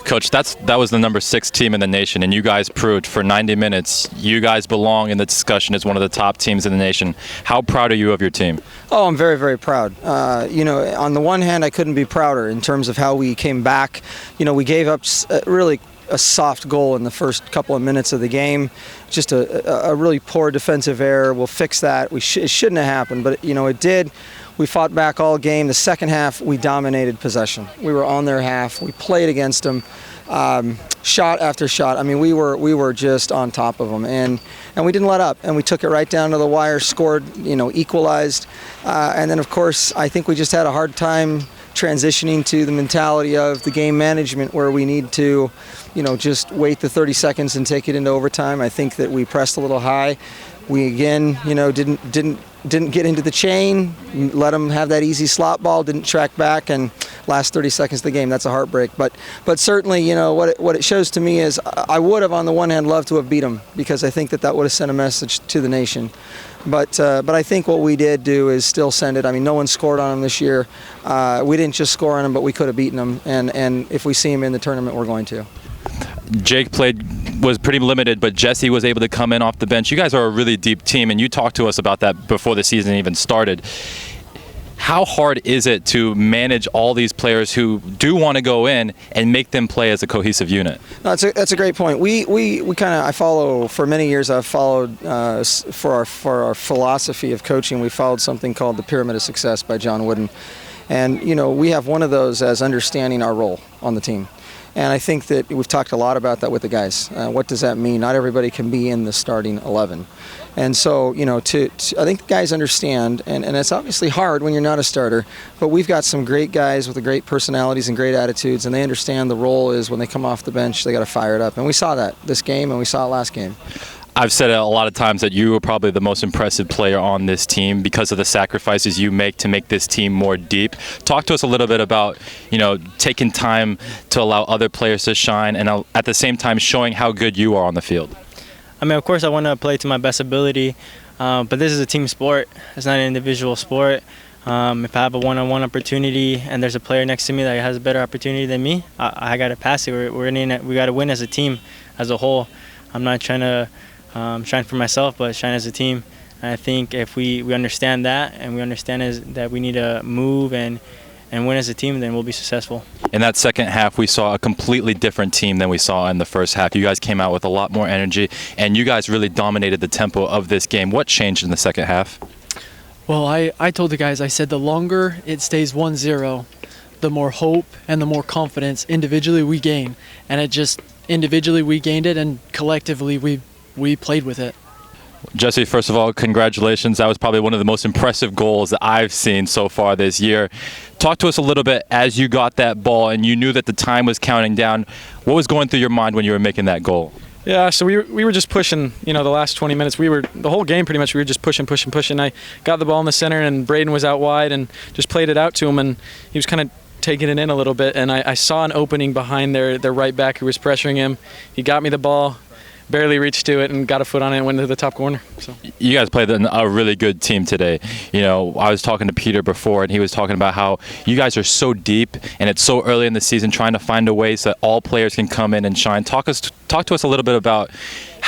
Coach, that was the number 6 team in the nation, and you guys proved for 90 minutes you guys belong in the discussion as one of the top teams in the nation. How proud are you of your team? Oh, I'm very, very proud. On the one hand, I couldn't be prouder in terms of how we came back. We gave up really a soft goal in the first couple of minutes of the game. Just a really poor defensive error. We'll fix that. It shouldn't have happened, but it did. We fought back all game. The second half, we dominated possession. We were on their half. We played against them, shot after shot. I mean, we were just on top of them, and we didn't let up. And we took it right down to the wire, scored, equalized, and then of course I think we just had a hard time transitioning to the mentality of the game management, where we need to, just wait the 30 seconds and take it into overtime. I think that we pressed a little high. We again, didn't get into the chain, let them have that easy slot ball, didn't track back, and last 30 seconds of the game, that's a heartbreak. But certainly, what it shows to me is I would have, on the one hand, loved to have beat them, because I think that would have sent a message to the nation. But I think what we did do is still send it. I mean, no one scored on them this year. We didn't just score on them, but we could have beaten them. And if we see them in the tournament, we're going to. Jake was pretty limited, but Jesse was able to come in off the bench. You guys are a really deep team, and you talked to us about that before the season even started. How hard is it to manage all these players who do want to go in and make them play as a cohesive unit? No, that's a great point. I follow, for many years I've followed, for our philosophy of coaching, we followed something called the Pyramid of Success by John Wooden. And, we have one of those as understanding our role on the team. And I think that we've talked a lot about that with the guys. What does that mean? Not everybody can be in the starting 11. And so, I think the guys understand, and it's obviously hard when you're not a starter, but we've got some great guys with great personalities and great attitudes, and they understand the role is when they come off the bench, they got to fire it up. And we saw that this game, and we saw it last game. I've said a lot of times that you are probably the most impressive player on this team because of the sacrifices you make to make this team more deep. Talk to us a little bit about, taking time to allow other players to shine and at the same time showing how good you are on the field. I mean, of course, I want to play to my best ability, but this is a team sport. It's not an individual sport. If I have a one-on-one opportunity and there's a player next to me that has a better opportunity than me, I got to pass it. We got to win as a team, as a whole. I'm not trying to shine for myself, but shine as a team. And I think if we understand that, and we understand that we need to move and win as a team, then we'll be successful. In that second half, we saw a completely different team than we saw in the first half. You guys came out with a lot more energy, and you guys really dominated the tempo of this game. What changed in the second half? Well, I told the guys, I said the longer it stays 1-0, the more hope and the more confidence individually we gain. And individually we gained it, and collectively we played with it. Jesse, first of all, congratulations. That was probably one of the most impressive goals that I've seen so far this year. Talk to us a little bit as you got that ball and you knew that the time was counting down. What was going through your mind when you were making that goal? Yeah, so we were just pushing, the last 20 minutes. The whole game pretty much, we were just pushing. I got the ball in the center, and Braden was out wide and just played it out to him, and he was kind of taking it in a little bit, and I saw an opening behind their right back who was pressuring him. He got me the ball, barely reached to it, and got a foot on it and went to the top corner. So you guys played a really good team today. I was talking to Peter before, and he was talking about how you guys are so deep, and it's so early in the season, trying to find a way so that all players can come in and shine. Talk to us a little bit about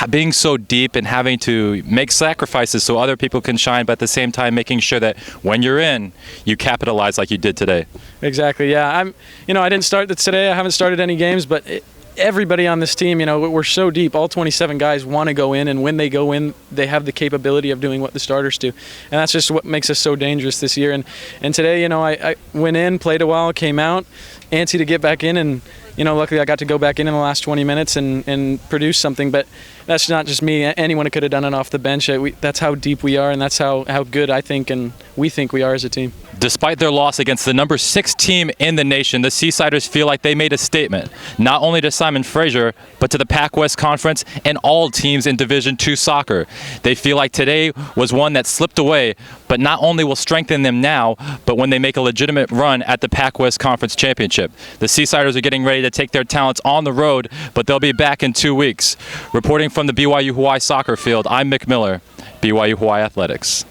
being so deep and having to make sacrifices so other people can shine, but at the same time making sure that when you're in, you capitalize like you did today. Exactly. Yeah. I didn't start today. I haven't started any games, but everybody on this team, we're so deep. All 27 guys want to go in, and when they go in, they have the capability of doing what the starters do. And that's just what makes us so dangerous this year. And today, I went in, played a while, came out, antsy to get back in, and luckily I got to go back in the last 20 minutes and produce something. But that's not just me. Anyone could have done it off the bench. That's how deep we are, and that's how good I think and we think we are as a team. Despite their loss against the number 6 team in the nation, the Seasiders feel like they made a statement, not only to Simon Fraser, but to the Pac-West Conference and all teams in Division II soccer. They feel like today was one that slipped away, but not only will strengthen them now, but when they make a legitimate run at the Pac-West Conference Championship. The Seasiders are getting ready to take their talents on the road, but they'll be back in 2 weeks. Reporting from the BYU-Hawaii soccer field, I'm Mick Miller, BYU-Hawaii Athletics.